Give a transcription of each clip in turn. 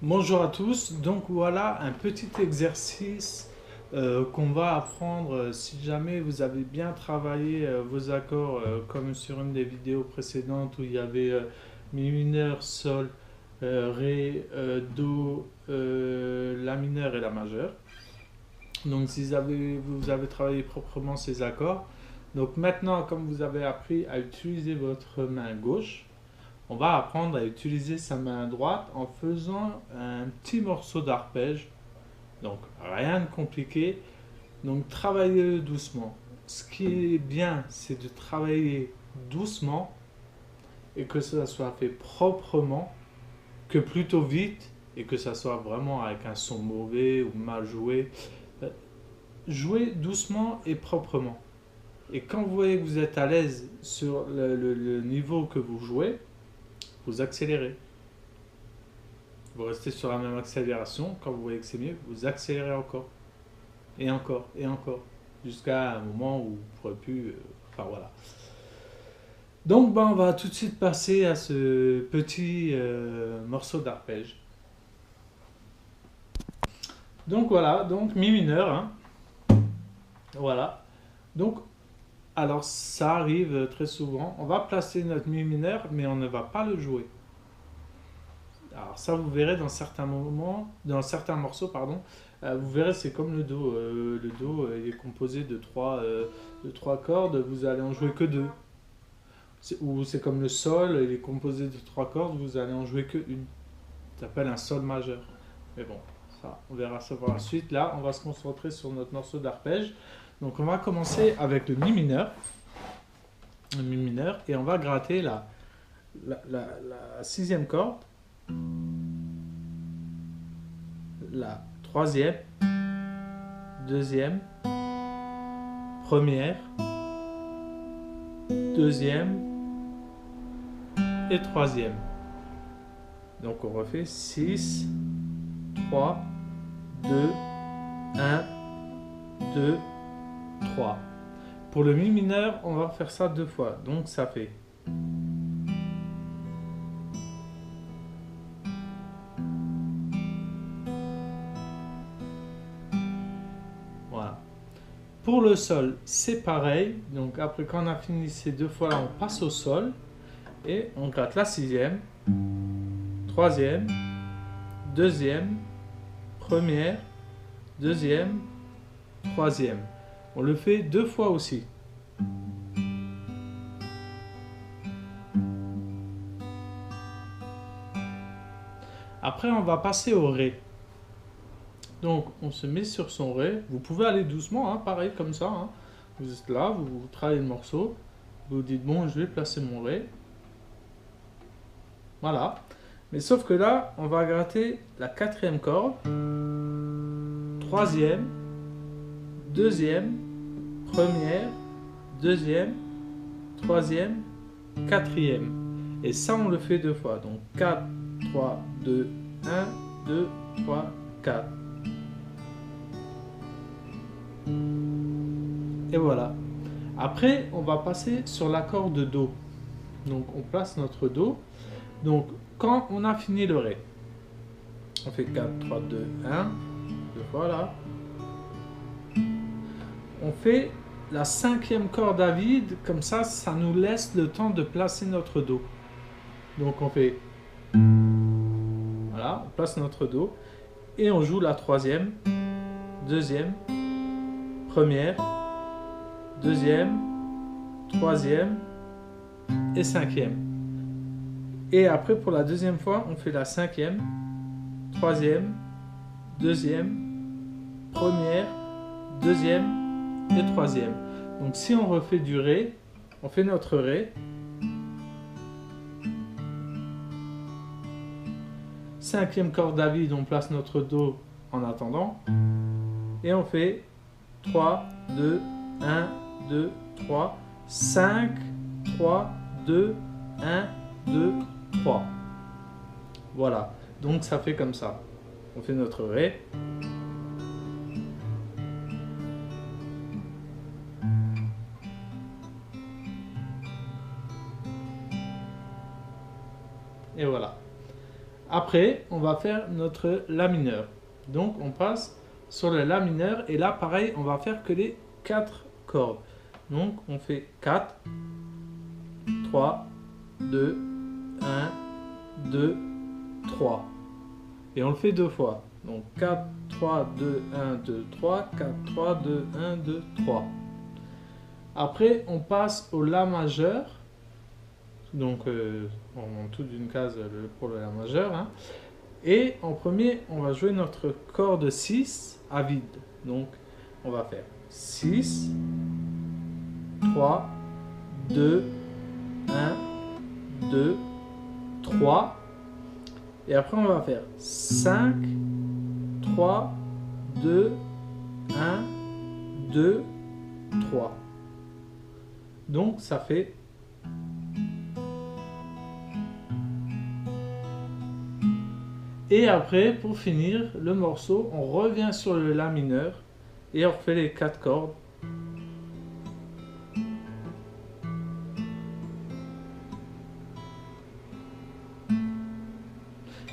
Bonjour à tous, donc voilà un petit exercice qu'on va apprendre si jamais vous avez bien travaillé vos accords comme sur une des vidéos précédentes où il y avait mi mineur, sol, ré, do, la mineure et la majeure. Donc si vous avez travaillé proprement ces accords, donc maintenant comme vous avez appris à utiliser votre main gauche, on va apprendre à utiliser sa main droite en faisant un petit morceau d'arpège. Donc rien de compliqué. Donc travaillez doucement. Ce qui est bien, c'est de travailler doucement et que ça soit fait proprement, que plutôt vite et que ça soit vraiment avec un son mauvais ou mal joué. Jouez doucement et proprement. Et quand vous voyez que vous êtes à l'aise sur le niveau que vous jouez, vous accélérez. Vous restez sur la même accélération. Quand vous voyez que c'est mieux, vous accélérez encore. Et encore, et encore. Jusqu'à un moment où vous ne pourrez plus. Enfin voilà. Donc on va tout de suite passer à ce petit morceau d'arpège. Donc voilà, donc mi mineur. Hein. Voilà. Donc, alors ça arrive très souvent. On va placer notre mi mineur, mais on ne va pas le jouer. Alors ça, vous verrez dans certains moments, dans certains morceaux, pardon, vous verrez, c'est comme le do. Le do il est composé de trois cordes, vous allez en jouer que deux. Ou c'est comme le sol, il est composé de trois cordes, vous allez en jouer que une. Ça s'appelle un sol majeur. Mais bon, ça, on verra ça par la suite. Là, on va se concentrer sur notre morceau d'arpège. Donc on va commencer avec le mi mineur. Le mi mineur, et on va gratter la sixième corde, la troisième, deuxième, première, deuxième et troisième. Donc on refait 6, 3, 2, 1, 2, 3. Pour le mi mineur, on va faire ça deux fois. Donc ça fait. Voilà. Pour le sol, c'est pareil. Donc après quand on a fini ces deux fois là, on passe au sol et on gratte la sixième, troisième, deuxième, première, deuxième, troisième. On le fait deux fois aussi. Après, on va passer au ré. Donc, on se met sur son ré. Vous pouvez aller doucement, hein, pareil, comme ça. Hein. Vous êtes là, vous travaillez le morceau. Vous dites, bon, je vais placer mon ré. Voilà. Mais sauf que là, on va gratter la quatrième corde, troisième, deuxième, première, deuxième, troisième, quatrième. Et ça, on le fait deux fois. Donc 4, 3, 2, 1, 2, 3, 4. Et voilà. Après, on va passer sur l'accord de Do. Donc on place notre Do. Donc quand on a fini le Ré, on fait 4, 3, 2, 1. Deux fois là. On fait la cinquième corde à vide, comme ça, ça nous laisse le temps de placer notre Do. Donc on fait. Voilà, on place notre Do. Et on joue la troisième, deuxième, première, deuxième, troisième et cinquième. Et après, pour la deuxième fois, on fait la cinquième, troisième, deuxième, première, deuxième et troisième. Donc si on refait du Ré, on fait notre Ré. Cinquième corde à vide, on place notre Do en attendant. Et on fait 3, 2, 1, 2, 3, 5, 3, 2, 1, 2, 3. Voilà. Donc ça fait comme ça. On fait notre Ré. Et voilà. Après, Après, on va faire notre La mineur. Donc, on passe sur le La mineur. Et là, pareil, on va faire que les 4 cordes. Donc, on fait 4, 3, 2, 1, 2, 3. Et on le fait 2 fois. Donc, 4, 3, 2, 1, 2, 3. 4, 3, 2, 1, 2, 3. Après, on passe au La majeur. Donc, on monte tout d'une case pour le La majeur. Hein. Et en premier, on va jouer notre corde 6 à vide. Donc, on va faire 6, 3, 2, 1, 2, 3. Et après, on va faire 5, 3, 2, 1, 2, 3. Donc, ça fait... Et après, pour finir le morceau, on revient sur le La mineur et on refait les 4 cordes.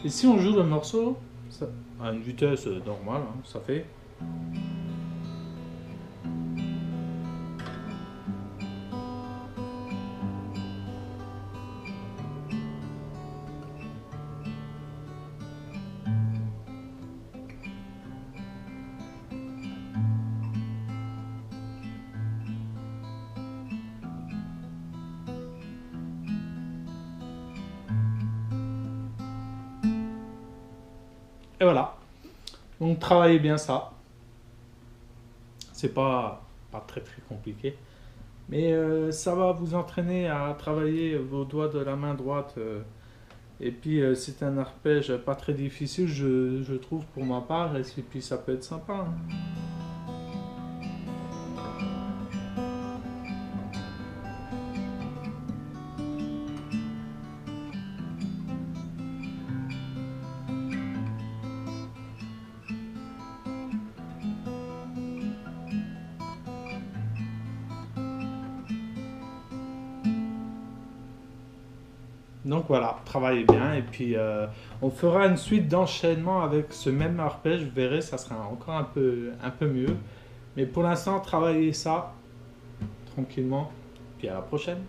Et si on joue le morceau à une vitesse normale, hein, ça fait... Et voilà. Donc travaillez bien ça. C'est pas très compliqué. Mais ça va vous entraîner à travailler vos doigts de la main droite. Et puis c'est un arpège pas très difficile, je trouve, pour ma part. Et puis ça peut être sympa. Hein. Donc voilà, travaillez bien et puis on fera une suite d'enchaînement avec ce même arpège, vous verrez, ça sera encore un peu mieux. Mais pour l'instant, travaillez ça tranquillement, puis à la prochaine.